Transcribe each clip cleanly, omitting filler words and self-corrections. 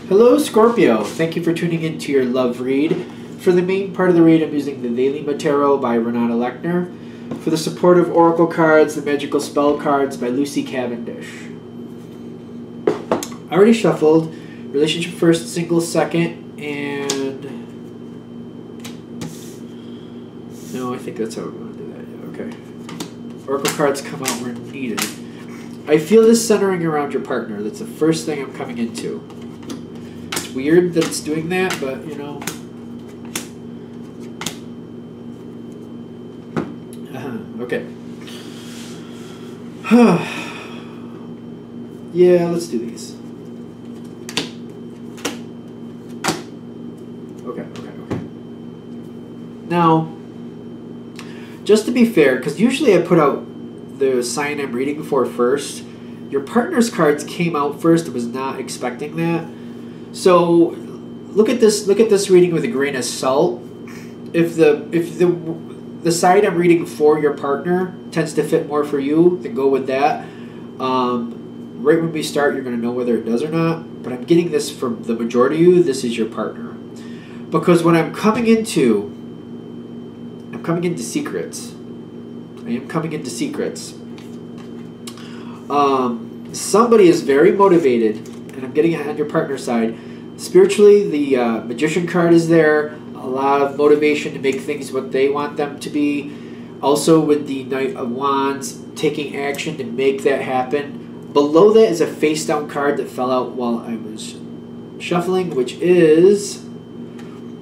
Hello, Scorpio. Thank you for tuning in to your love read. For the main part of the read, I'm using the Daily Tarot by Renata Lechner. For the supportive oracle cards, the magical spell cards by Lucy Cavendish. I already shuffled relationship first, single second, and no, I think that's how we're going to do that. Okay. Oracle cards come out where needed. I feel this centering around your partner. That's the first thing I'm coming into. It's weird that it's doing that, but you know. Okay. Yeah, let's do these. Okay. Now, just to be fair, because usually I put out the sign I'm reading for first, your partner's cards came out first. I was not expecting that. So look at this reading with a grain of salt. If the side I'm reading for your partner tends to fit more for you, then go with that. Right when we start, you're going to know whether it does or not. But I'm getting this from the majority of you. This is your partner. Because when I'm coming into secrets. I am coming into secrets. Somebody is very motivated, and I'm getting it on your partner's side. Spiritually, the Magician card is there. A lot of motivation to make things what they want them to be. Also with the Knight of Wands, taking action to make that happen. Below that is a face-down card that fell out while I was shuffling, which is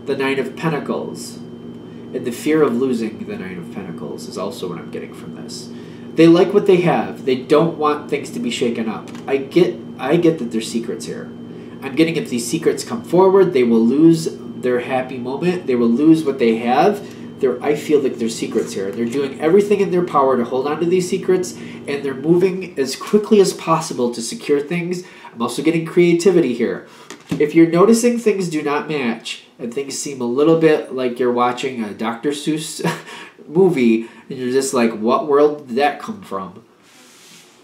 the Nine of Pentacles. And the fear of losing the Nine of Pentacles is also what I'm getting from this. They like what they have. They don't want things to be shaken up. I get that there's secrets here. I'm getting if these secrets come forward, they will lose their happy moment. They will lose what they have. I feel like there's secrets here. They're doing everything in their power to hold on to these secrets, and they're moving as quickly as possible to secure things. I'm also getting creativity here. If you're noticing things do not match, and things seem a little bit like you're watching a Dr. Seuss movie, and you're just like, what world did that come from?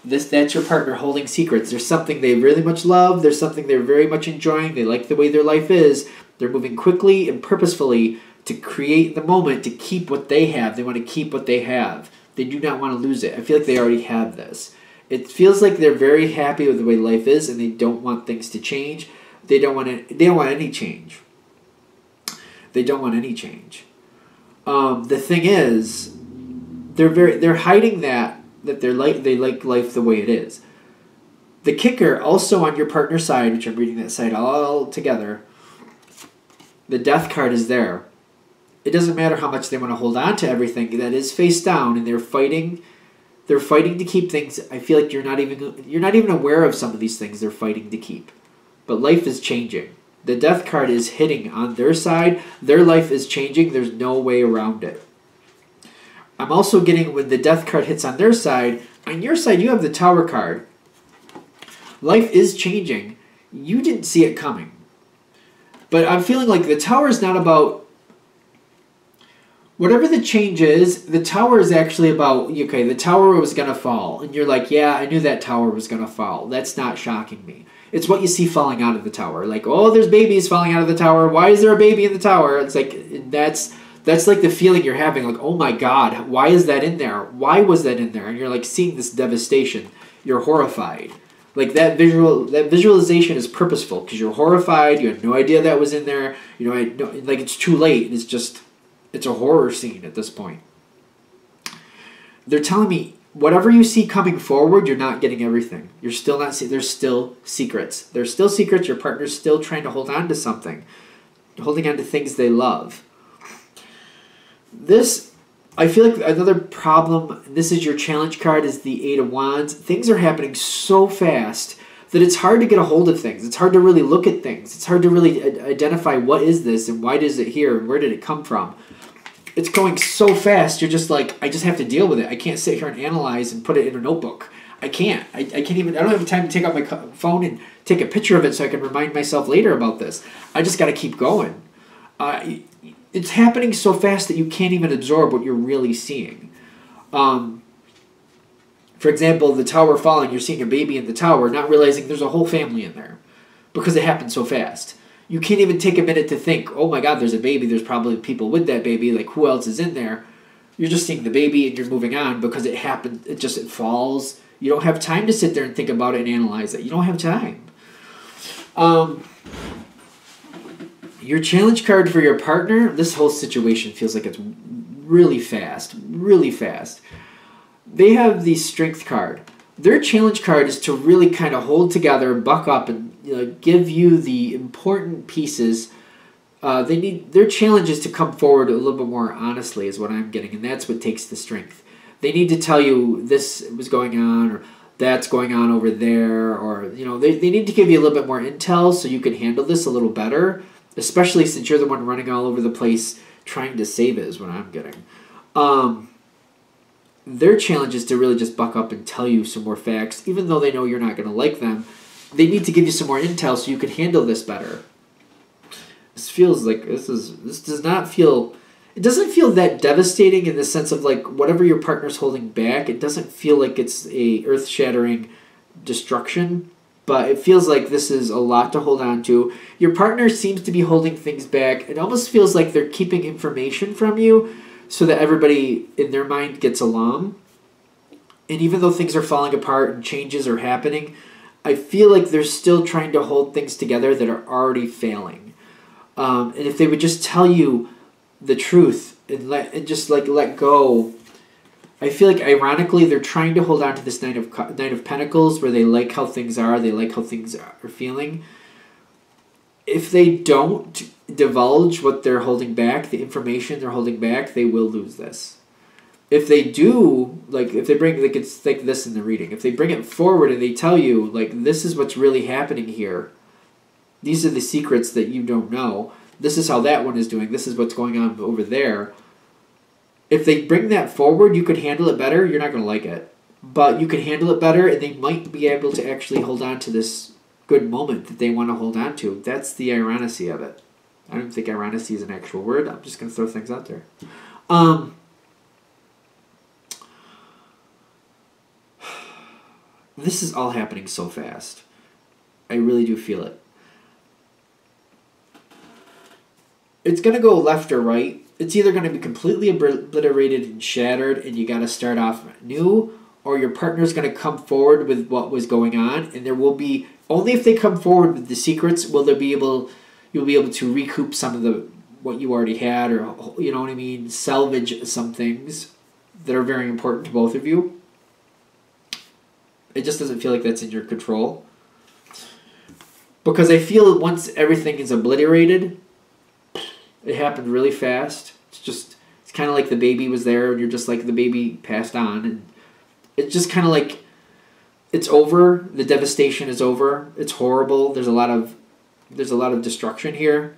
That's your partner holding secrets. There's something they really much love. There's something they're very much enjoying. They like the way their life is. They're moving quickly and purposefully to create the moment to keep what they have. They want to keep what they have. They do not want to lose it. I feel like they already have this. It feels like they're very happy with the way life is, and they don't want things to change. They don't want any change. They don't want any change. The thing is, they're hiding that they like life the way it is. The kicker also on your partner's side, which I'm reading that side all together, the Death card is there. It doesn't matter how much they want to hold on to everything that is face down, and they're fighting to keep things. I feel like you're not even aware of some of these things they're fighting to keep. But life is changing. The Death card is hitting on their side. Their life is changing. There's no way around it. I'm also getting when the Death card hits on their side, on your side you have the Tower card. Life is changing. You didn't see it coming. But I'm feeling like the Tower is not about whatever the change is. The Tower is actually about, okay, the Tower was going to fall. And you're like, yeah, I knew that Tower was going to fall. That's not shocking me. It's what you see falling out of the Tower. Like, oh, there's babies falling out of the Tower. Why is there a baby in the Tower? It's like, that's like the feeling you're having. Like, oh my God, why is that in there? Why was that in there? And you're like seeing this devastation. You're horrified. Like that visualization is purposeful because you're horrified. You had no idea that was in there. You know, like it's too late. It's a horror scene at this point. They're telling me whatever you see coming forward, you're not getting everything. You're still not seeing. There's still secrets. There's still secrets. Your partner's still trying to hold on to something, holding on to things they love. This, I feel like another problem, this is your challenge card, is the Eight of Wands. Things are happening so fast that it's hard to get a hold of things. It's hard to really look at things. It's hard to really identify what is this and why is it here and where did it come from. It's going so fast, you're just like, I just have to deal with it. I can't sit here and analyze and put it in a notebook. I can't. I don't have time to take out my phone and take a picture of it so I can remind myself later about this. I just got to keep going. It's happening so fast that you can't even absorb what you're really seeing. For example, the tower falling, you're seeing a baby in the tower, not realizing there's a whole family in there. because it happened so fast. You can't even take a minute to think, oh my God, there's a baby. There's probably people with that baby. Like, who else is in there? You're just seeing the baby and you're moving on because it happened. It falls. You don't have time to sit there and think about it and analyze it. You don't have time. Your challenge card for your partner, this whole situation feels like it's really fast. Really fast. They have the strength card. Their challenge card is to really kind of hold together, buck up, and give you the important pieces. Their challenge is to come forward a little bit more honestly, is what I'm getting, and that's what takes the strength. They need to tell you this was going on, or that's going on over there, or they need to give you a little bit more intel so you can handle this a little better. Especially since you're the one running all over the place trying to save it, is what I'm getting. Their challenge is to really just buck up and tell you some more facts, even though they know you're not going to like them. They need to give you some more intel so you can handle this better. This feels like this does not feel. It doesn't feel that devastating in the sense of like whatever your partner's holding back. It doesn't feel like it's a earth-shattering destruction. But it feels like this is a lot to hold on to. Your partner seems to be holding things back. It almost feels like they're keeping information from you so that everybody in their mind gets along. And even though things are falling apart and changes are happening, I feel like they're still trying to hold things together that are already failing. And if they would just tell you the truth and just let go. I feel like ironically they're trying to hold on to this Knight of Pentacles where they like how things are, they like how things are feeling. If they don't divulge what they're holding back, the information they're holding back, they will lose this. If they do, if they bring, it's like this in the reading, if they bring it forward and they tell you, this is what's really happening here, these are the secrets that you don't know, this is how that one is doing, this is what's going on over there. If they bring that forward, you could handle it better. You're not going to like it. But you can handle it better, and they might be able to actually hold on to this good moment that they want to hold on to. That's the irony of it. I don't think irony is an actual word. I'm just going to throw things out there. This is all happening so fast. I really do feel it. It's going to go left or right. It's either going to be completely obliterated and shattered and you got to start off new, or your partner's going to come forward with what was going on, and there will be, only if they come forward with the secrets will you'll be able to recoup some of what you already had, or you know what I mean, salvage some things that are very important to both of you. It just doesn't feel like that's in your control. Because I feel once everything is obliterated, it happened really fast. It's kind of like the baby was there and you're just like the baby passed on. And it's just kind of like it's over. The devastation is over. It's horrible. There's a lot of destruction here.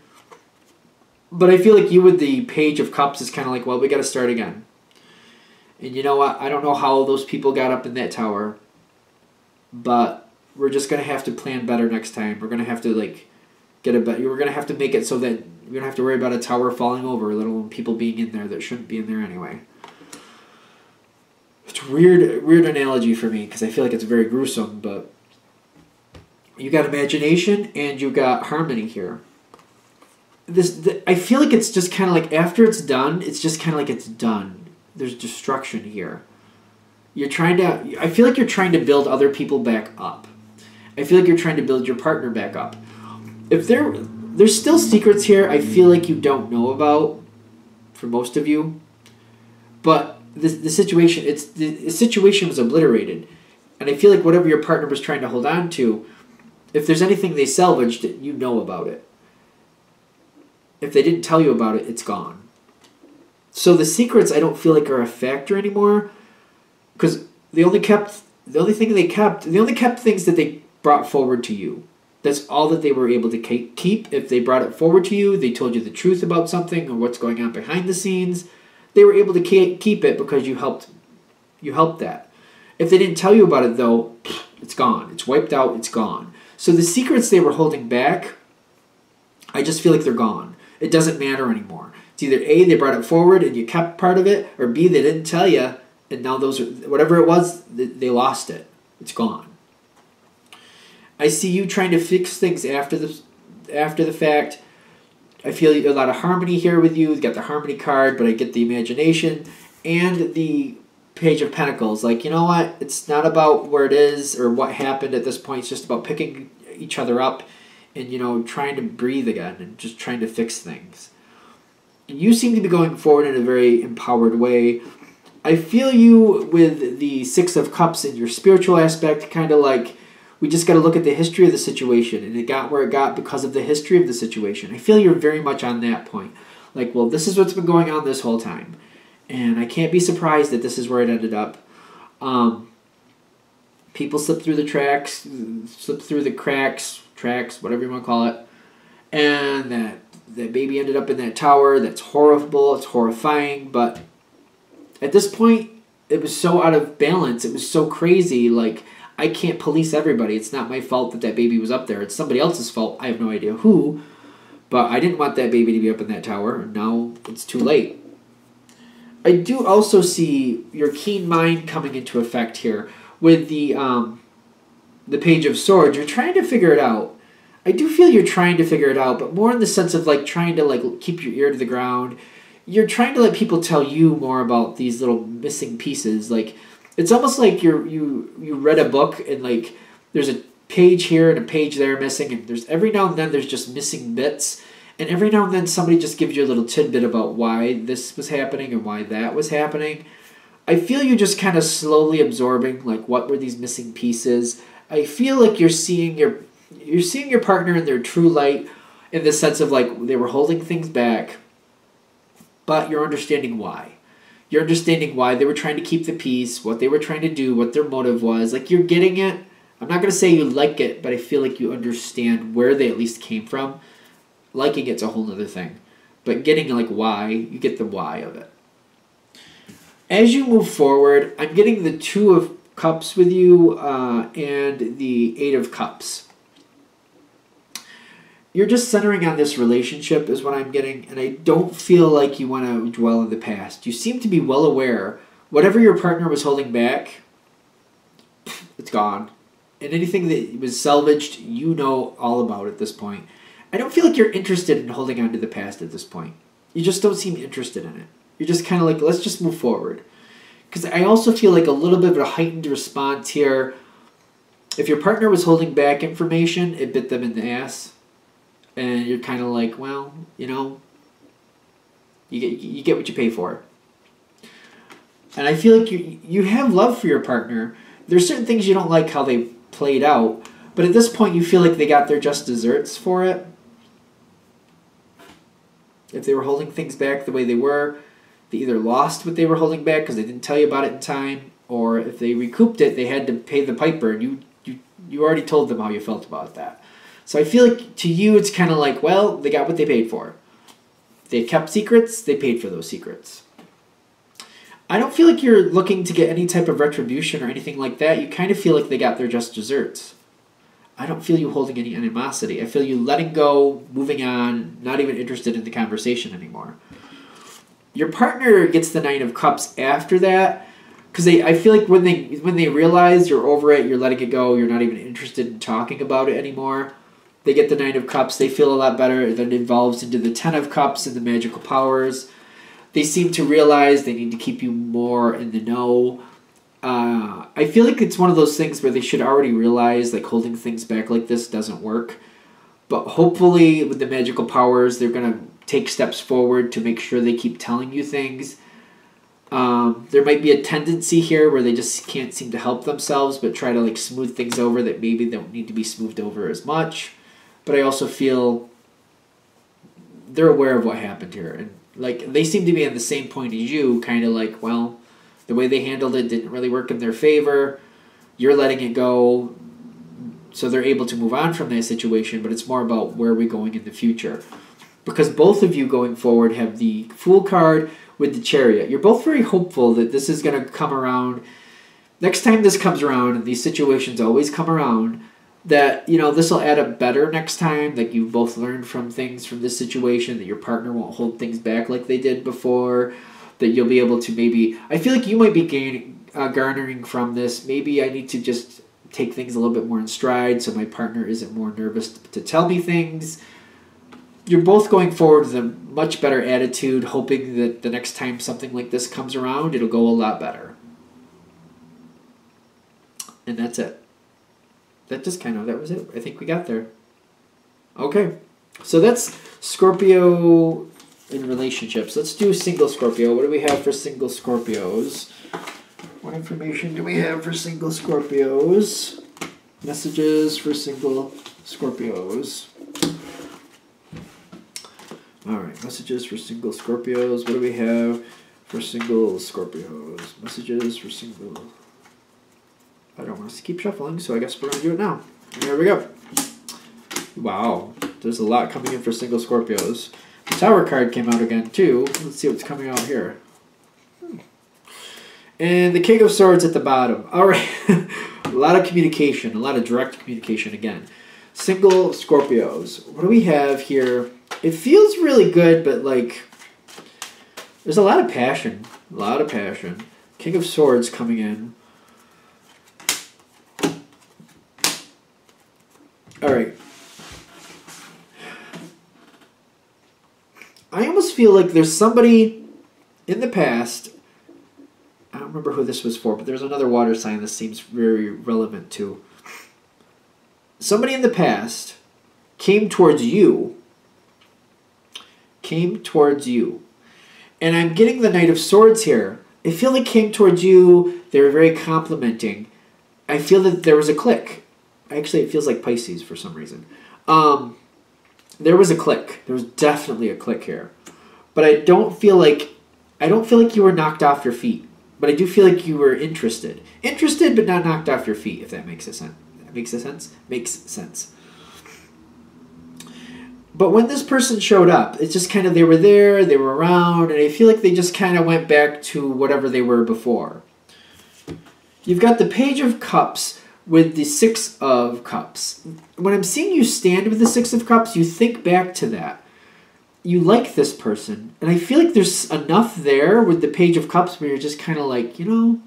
But I feel like you with the Page of Cups is kind of like, well, we got to start again. And you know what? I don't know how those people got up in that tower. But we're just going to have to plan better next time. We're going to have to we're going to have to make it so that we don't have to worry about a tower falling over, let alone people being in there that shouldn't be in there anyway. It's a weird analogy for me because I feel like it's very gruesome, but you got imagination and you got harmony here. I feel like it's just kind of like after it's done, it's just kind of like it's done. There's destruction here. I feel like you're trying to build other people back up. I feel like you're trying to build your partner back up. If there's still secrets here I feel like you don't know about for most of you, but the situation was obliterated, and I feel like whatever your partner was trying to hold on to, if there's anything they salvaged, you know about it. If they didn't tell you about it, it's gone. So the secrets I don't feel like are a factor anymore, because they only kept things that they brought forward to you. That's all that they were able to keep. If they brought it forward to you, they told you the truth about something or what's going on behind the scenes, they were able to keep it because you helped that. If they didn't tell you about it, though, it's gone. It's wiped out. It's gone. So the secrets they were holding back, I just feel like they're gone. It doesn't matter anymore. It's either A, they brought it forward and you kept part of it, or B, they didn't tell you, and now whatever it was, they lost it. It's gone. I see you trying to fix things after the fact. I feel a lot of harmony here with you. You've got the harmony card, but I get the imagination and the Page of Pentacles. Like, you know what? It's not about where it is or what happened at this point. It's just about picking each other up and, you know, trying to breathe again and just trying to fix things. And you seem to be going forward in a very empowered way. I feel you with the Six of Cups in your spiritual aspect, kind of like, we just got to look at the history of the situation, and it got where it got because of the history of the situation. I feel you're very much on that point. Like, well, this is what's been going on this whole time, and I can't be surprised that this is where it ended up. People slip through the cracks, tracks, whatever you want to call it, and that baby ended up in that tower. That's horrible. It's horrifying, but at this point, it was so out of balance. It was so crazy, like, I can't police everybody. It's not my fault that that baby was up there. It's somebody else's fault. I have no idea who. But I didn't want that baby to be up in that tower. Now it's too late. I do also see your keen mind coming into effect here with the Page of Swords. You're trying to figure it out. I do feel you're trying to figure it out, but more in the sense of like trying to like keep your ear to the ground. You're trying to let people tell you more about these little missing pieces. Like, it's almost like you read a book and like there's a page here and a page there missing, and there's every now and then there's just missing bits, and every now and then somebody just gives you a little tidbit about why this was happening and why that was happening. I feel you just kind of slowly absorbing like what were these missing pieces. I feel like you're seeing your partner in their true light, in the sense of like they were holding things back, but you're understanding why. You're understanding why they were trying to keep the peace, what they were trying to do, what their motive was. Like, you're getting it. I'm not going to say you like it, but I feel like you understand where they at least came from. Liking it's a whole other thing. But getting, like, why, you get the why of it. As you move forward, I'm getting the Two of Cups with you and the Eight of Cups. You're just centering on this relationship is what I'm getting, and I don't feel like you want to dwell in the past. You seem to be well aware. Whatever your partner was holding back, it's gone. And anything that was salvaged, you know all about at this point. I don't feel like you're interested in holding on to the past at this point. You just don't seem interested in it. You're just kind of like, let's just move forward. Because I also feel like a little bit of a heightened response here. If your partner was holding back information, it bit them in the ass. And you're kind of like, well, you know, you get what you pay for. And I feel like you have love for your partner. There's certain things you don't like how they played out, but at this point you feel like they got their just desserts for it. If they were holding things back the way they were, they either lost what they were holding back because they didn't tell you about it in time, or if they recouped it, they had to pay the piper, and you already told them how you felt about that. So I feel like to you it's kind of like, well, they got what they paid for. They kept secrets, they paid for those secrets. I don't feel like you're looking to get any type of retribution or anything like that. You kind of feel like they got their just desserts. I don't feel you holding any animosity. I feel you letting go, moving on, not even interested in the conversation anymore. Your partner gets the Nine of Cups after that, because I feel like when they realize you're over it, you're letting it go, you're not even interested in talking about it anymore. They get the Nine of Cups. They feel a lot better. Then it evolves into the Ten of Cups and the magical powers. They seem to realize they need to keep you more in the know. I feel like it's one of those things where they should already realize like holding things back like this doesn't work. But hopefully with the magical powers, they're going to take steps forward to make sure they keep telling you things. There might be a tendency here where they just can't seem to help themselves, but try to like smooth things over that maybe don't need to be smoothed over as much. But I also feel they're aware of what happened here. And like they seem to be on the same point as you, kind of like, well, the way they handled it didn't really work in their favor. You're letting it go, so they're able to move on from that situation, but it's more about where are we going in the future. Because both of you going forward have the Fool card with the Chariot. You're both very hopeful that this is going to come around. Next time this comes around, and these situations always come around, that, you know, this will add up better next time, that you've both learned from things from this situation, that your partner won't hold things back like they did before, that you'll be able to maybe, I feel like you might be garnering from this, maybe I need to just take things a little bit more in stride so my partner isn't more nervous to tell me things. You're both going forward with a much better attitude, hoping that the next time something like this comes around, it'll go a lot better. And that's it. That was it. I think we got there. Okay. So that's Scorpio in relationships. Let's do single Scorpio. What do we have for single Scorpios? What information do we have for single Scorpios? Messages for single Scorpios. Alright, messages for single Scorpios. What do we have for single Scorpios? Messages for single... I don't want us to keep shuffling, so I guess we're going to do it now. Here we go. Wow, there's a lot coming in for single Scorpios. The Tower card came out again, too. Let's see what's coming out here. And the King of Swords at the bottom. Alright, a lot of communication, a lot of direct communication again. Single Scorpios. What do we have here? It feels really good, but like there's a lot of passion. A lot of passion. King of Swords coming in. Alright. I almost feel like there's somebody in the past. I don't remember who this was for, but there's another water sign this seems very relevant to. Somebody in the past came towards you. And I'm getting the Knight of Swords here. I feel like came towards you. They were very complimenting. I feel that there was a click. Actually, it feels like Pisces for some reason. There was a click. There was definitely a click here. But I don't feel like you were knocked off your feet. But I do feel like you were interested. Interested, but not knocked off your feet, if that makes a sense. Makes sense. But when this person showed up, it's just kind of they were there, they were around, and I feel like they just kind of went back to whatever they were before. You've got the Page of Cups with the Six of Cups. When I'm seeing you stand with the Six of Cups, you think back to that. You like this person, and I feel like there's enough there with the Page of Cups where you're just kind of like, you know,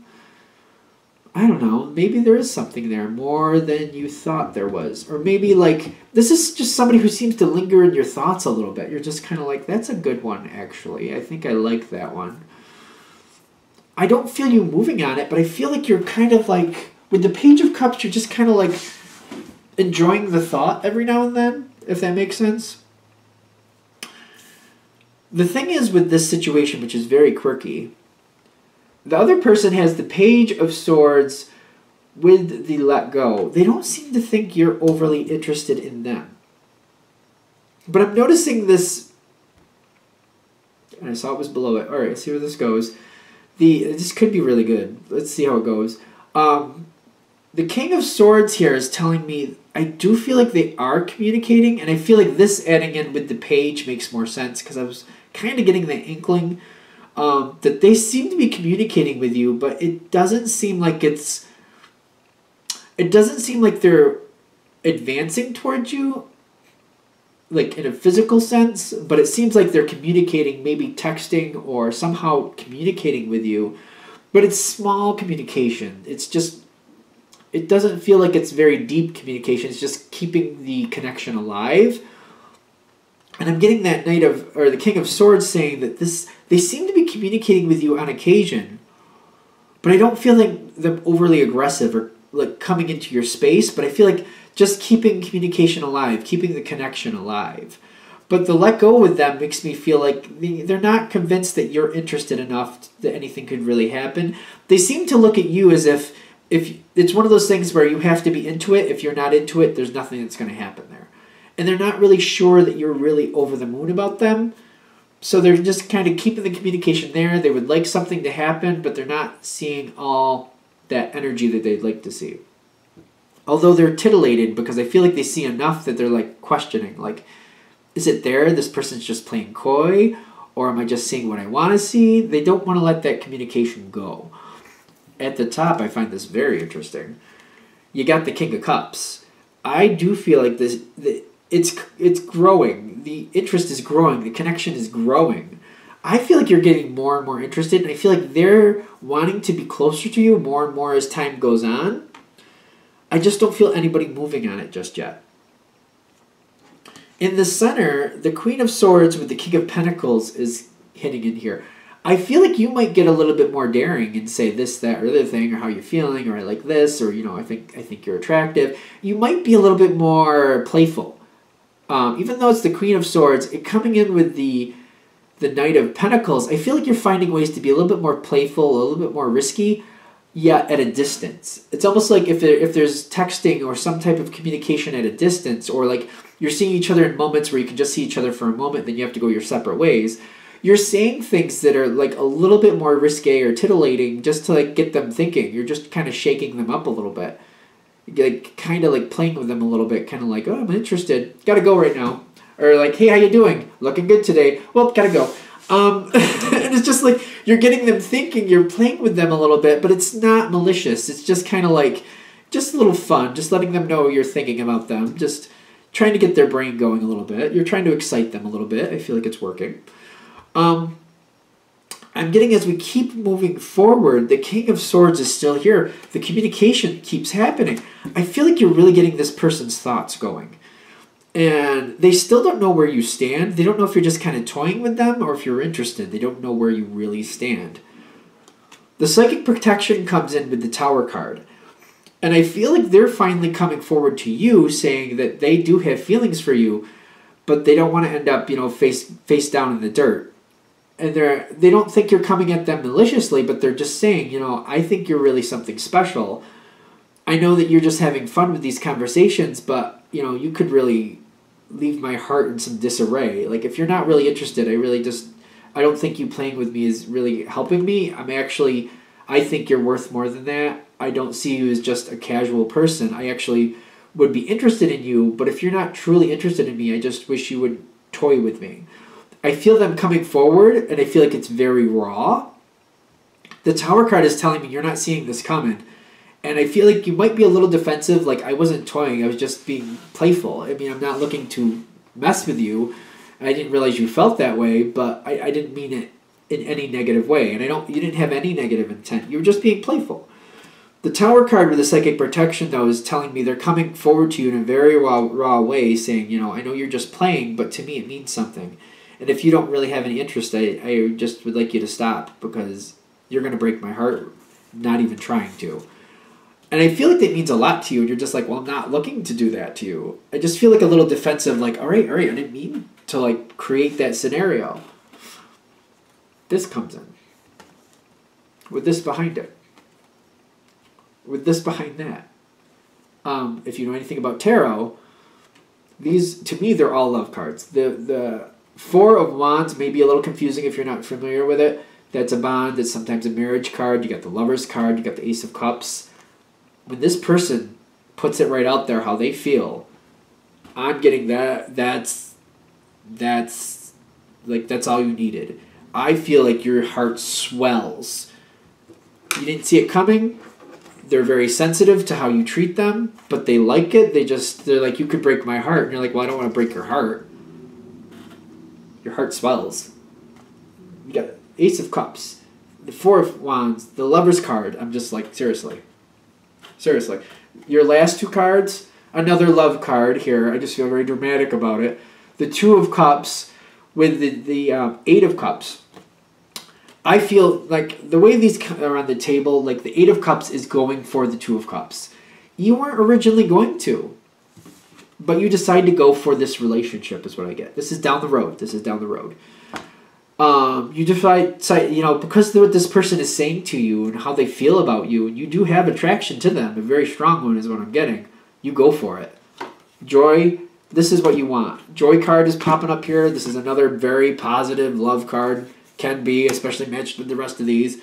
I don't know, maybe there is something there more than you thought there was. Or maybe, like, this is just somebody who seems to linger in your thoughts a little bit. You're just kind of like, that's a good one, actually. I think I like that one. I don't feel you moving on it, but I feel like you're kind of like, with the Page of Cups, you're just kind of like enjoying the thought every now and then, if that makes sense. The thing is with this situation, which is very quirky, the other person has the Page of Swords with the Let Go. They don't seem to think you're overly interested in them. But I'm noticing this, and I saw it was below it. All right, let's see where this goes. This could be really good. Let's see how it goes. The King of Swords here is telling me I do feel like they are communicating, and I feel like this adding in with the Page makes more sense because I was kind of getting the inkling that they seem to be communicating with you, but it doesn't seem like they're advancing towards you, like in a physical sense, but it seems like they're communicating, maybe texting or somehow communicating with you, but it's small communication. It's just, it doesn't feel like it's very deep communication. It's just keeping the connection alive. And I'm getting that the King of Swords saying that they seem to be communicating with you on occasion, but I don't feel like them overly aggressive or like coming into your space, but I feel like just keeping communication alive, keeping the connection alive. But the let go with them makes me feel like they're not convinced that you're interested enough that anything could really happen. They seem to look at you as if it's one of those things where you have to be into it. If you're not into it, there's nothing that's going to happen there. And they're not really sure that you're really over the moon about them. So they're just kind of keeping the communication there. They would like something to happen, but they're not seeing all that energy that they'd like to see. Although they're titillated because I feel like they see enough that they're like questioning. Like, is it there? This person's just playing coy? Or am I just seeing what I want to see? They don't want to let that communication go. At the top, I find this very interesting. You got the King of Cups. I do feel like this... It's growing. The interest is growing. The connection is growing. I feel like you're getting more and more interested, and I feel like they're wanting to be closer to you more and more as time goes on. I just don't feel anybody moving on it just yet. In the center, the Queen of Swords with the King of Pentacles is hitting in here. I feel like you might get a little bit more daring and say this, that, or the other thing, or how you're feeling, or I like this, or, you know, I think you're attractive. You might be a little bit more playful. Even though it's the Queen of Swords, it coming in with the Knight of Pentacles, I feel like you're finding ways to be a little bit more playful, a little bit more risky, yet at a distance. It's almost like if there's texting or some type of communication at a distance, or like you're seeing each other in moments where you can just see each other for a moment, then you have to go your separate ways. You're saying things that are like a little bit more risque or titillating just to like get them thinking. You're just kind of shaking them up a little bit. Like kind of like playing with them a little bit, kind of like, oh, I'm interested. Gotta go right now. Or like, hey, how you doing? Looking good today. Well, gotta go. And it's just like you're getting them thinking, you're playing with them a little bit, but it's not malicious. It's just kind of like just a little fun, just letting them know you're thinking about them, just trying to get their brain going a little bit. You're trying to excite them a little bit. I feel like it's working. I'm getting, as we keep moving forward, the King of Swords is still here. The communication keeps happening. I feel like you're really getting this person's thoughts going. And they still don't know where you stand. They don't know if you're just kind of toying with them or if you're interested. They don't know where you really stand. The Psychic Protection comes in with the Tower card. And I feel like they're finally coming forward to you saying that they do have feelings for you, but they don't want to end up, you know, face down in the dirt. And they don't think you're coming at them maliciously, but they're just saying, you know, I think you're really something special. I know that you're just having fun with these conversations, but, you know, you could really leave my heart in some disarray. Like, if you're not really interested, I don't think you playing with me is really helping me. I think you're worth more than that. I don't see you as just a casual person. I actually would be interested in you, but if you're not truly interested in me, I just wish you would toy with me. I feel them coming forward, and I feel like it's very raw. The Tower card is telling me you're not seeing this coming. And I feel like you might be a little defensive, like I wasn't toying, I was just being playful. I mean, I'm not looking to mess with you. I didn't realize you felt that way, but I didn't mean it in any negative way. And you didn't have any negative intent. You were just being playful. The Tower card with the Psychic Protection, though, is telling me they're coming forward to you in a very raw way, saying, you know, I know you're just playing, but to me it means something. And if you don't really have any interest, I just would like you to stop, because you're going to break my heart, not even trying to. And I feel like that means a lot to you, and you're just like, well, I'm not looking to do that to you. I just feel like a little defensive, like, all right, I didn't mean to, like, create that scenario. This comes in. With this behind it. With this behind that. If you know anything about tarot, these, to me, they're all love cards. The Four of Wands may be a little confusing if you're not familiar with it. That's a bond. It's sometimes a marriage card. You got the Lover's card. You got the Ace of Cups. When this person puts it right out there how they feel, I'm getting that's all you needed. I feel like your heart swells. You didn't see it coming. They're very sensitive to how you treat them, but they like it. They're like, you could break my heart. And you're like, well, I don't want to break your heart. Your heart swells. You got Ace of Cups, the Four of Wands, the Lover's card. I'm just like, seriously. Seriously. Your last two cards, another love card here. I just feel very dramatic about it. The Two of Cups with the Eight of Cups. I feel like the way these are on the table, like the Eight of Cups is going for the Two of Cups. You weren't originally going to, but you decide to go for this relationship is what I get. This is down the road. This is down the road. You decide, you know, because of what this person is saying to you and how they feel about you, and you do have attraction to them, a very strong one is what I'm getting. You go for it. Joy, this is what you want. Joy card is popping up here. This is another very positive love card. Can be, especially matched with the rest of these.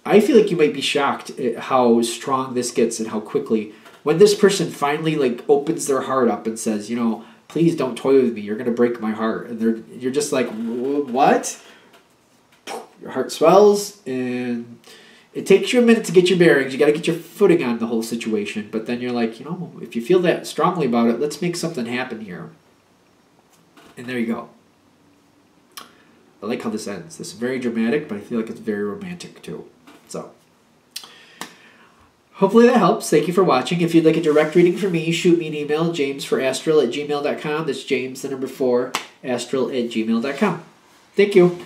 I feel like you might be shocked at how strong this gets and how quickly. When this person finally like opens their heart up and says, you know, please don't toy with me. You're going to break my heart. And you're just like, what? Your heart swells, and it takes you a minute to get your bearings. You got to get your footing on the whole situation. But then you're like, you know, if you feel that strongly about it, let's make something happen here. And there you go. I like how this ends. This is very dramatic, but I feel like it's very romantic too. So, hopefully that helps. Thank you for watching. If you'd like a direct reading from me, shoot me an email, jamesforastral@gmail.com. That's James, the number 4, astral@gmail.com. Thank you.